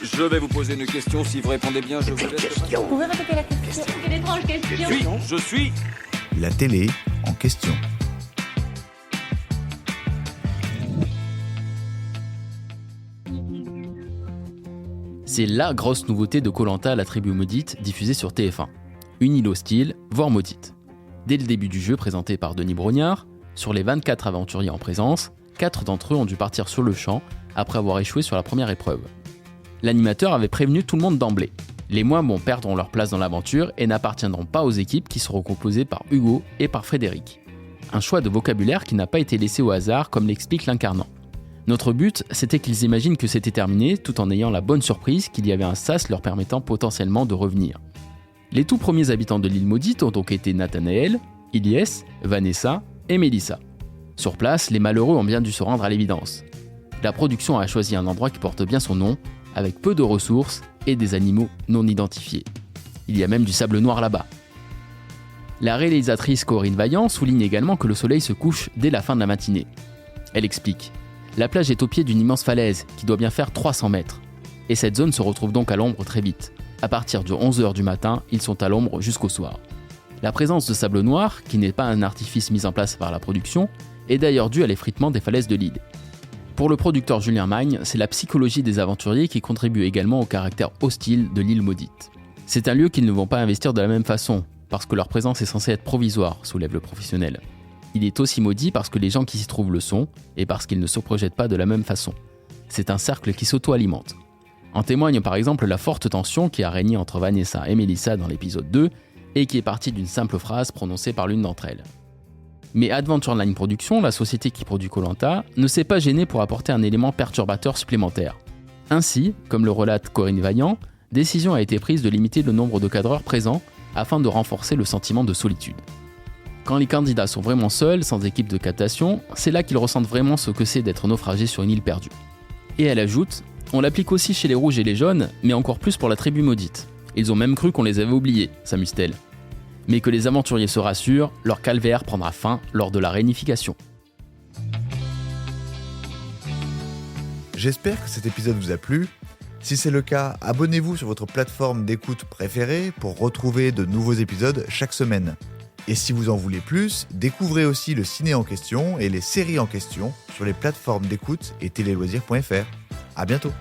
Je vais vous poser une question. Si vous répondez bien, je vous laisse. Vous pouvez répéter la question? Quelle étrange question. Je suis. La télé en question. C'est la grosse nouveauté de Koh-Lanta, la tribu maudite, diffusée sur TF1. Une île hostile, voire maudite. Dès le début du jeu présenté par Denis Brognard, sur les 24 aventuriers en présence, 4 d'entre eux ont dû partir sur le champ après avoir échoué sur la première épreuve. L'animateur avait prévenu tout le monde d'emblée. Les moins bons perdront leur place dans l'aventure et n'appartiendront pas aux équipes qui seront composées par Hugo et par Frédéric. Un choix de vocabulaire qui n'a pas été laissé au hasard comme l'explique l'incarnant. Notre but, c'était qu'ils imaginent que c'était terminé tout en ayant la bonne surprise qu'il y avait un sas leur permettant potentiellement de revenir. Les tout premiers habitants de l'île maudite ont donc été Nathanaël, Ilyes, Vanessa et Mélissa. Sur place, les malheureux ont bien dû se rendre à l'évidence. La production a choisi un endroit qui porte bien son nom, avec peu de ressources et des animaux non identifiés. Il y a même du sable noir là-bas. La réalisatrice Corinne Vaillant souligne également que le soleil se couche dès la fin de la matinée. Elle explique: la plage est au pied d'une immense falaise qui doit bien faire 300 mètres. Et cette zone se retrouve donc à l'ombre très vite. À partir de 11h du matin, ils sont à l'ombre jusqu'au soir. La présence de sable noir, qui n'est pas un artifice mis en place par la production, est d'ailleurs due à l'effritement des falaises de l'île. Pour le producteur Julien Magne, c'est la psychologie des aventuriers qui contribue également au caractère hostile de l'île maudite. C'est un lieu qu'ils ne vont pas investir de la même façon, parce que leur présence est censée être provisoire, soulève le professionnel. Il est aussi maudit parce que les gens qui s'y trouvent le sont, et parce qu'ils ne se projettent pas de la même façon. C'est un cercle qui s'auto-alimente. En témoigne par exemple la forte tension qui a régné entre Vanessa et Mélissa dans l'épisode 2, et qui est partie d'une simple phrase prononcée par l'une d'entre elles. Mais Adventureline Productions, la société qui produit Koh-Lanta, ne s'est pas gênée pour apporter un élément perturbateur supplémentaire. Ainsi, comme le relate Corinne Vaillant, décision a été prise de limiter le nombre de cadreurs présents afin de renforcer le sentiment de solitude. Quand les candidats sont vraiment seuls, sans équipe de captation, c'est là qu'ils ressentent vraiment ce que c'est d'être naufragés sur une île perdue. Et elle ajoute: on l'applique aussi chez les rouges et les jaunes, mais encore plus pour la tribu maudite. Ils ont même cru qu'on les avait oubliés, s'amuse-t-elle. Mais que les aventuriers se rassurent, leur calvaire prendra fin lors de la réunification. J'espère que cet épisode vous a plu. Si c'est le cas, abonnez-vous sur votre plateforme d'écoute préférée pour retrouver de nouveaux épisodes chaque semaine. Et si vous en voulez plus, découvrez aussi le ciné en question et les séries en question sur les plateformes d'écoute et téléloisirs.fr. À bientôt.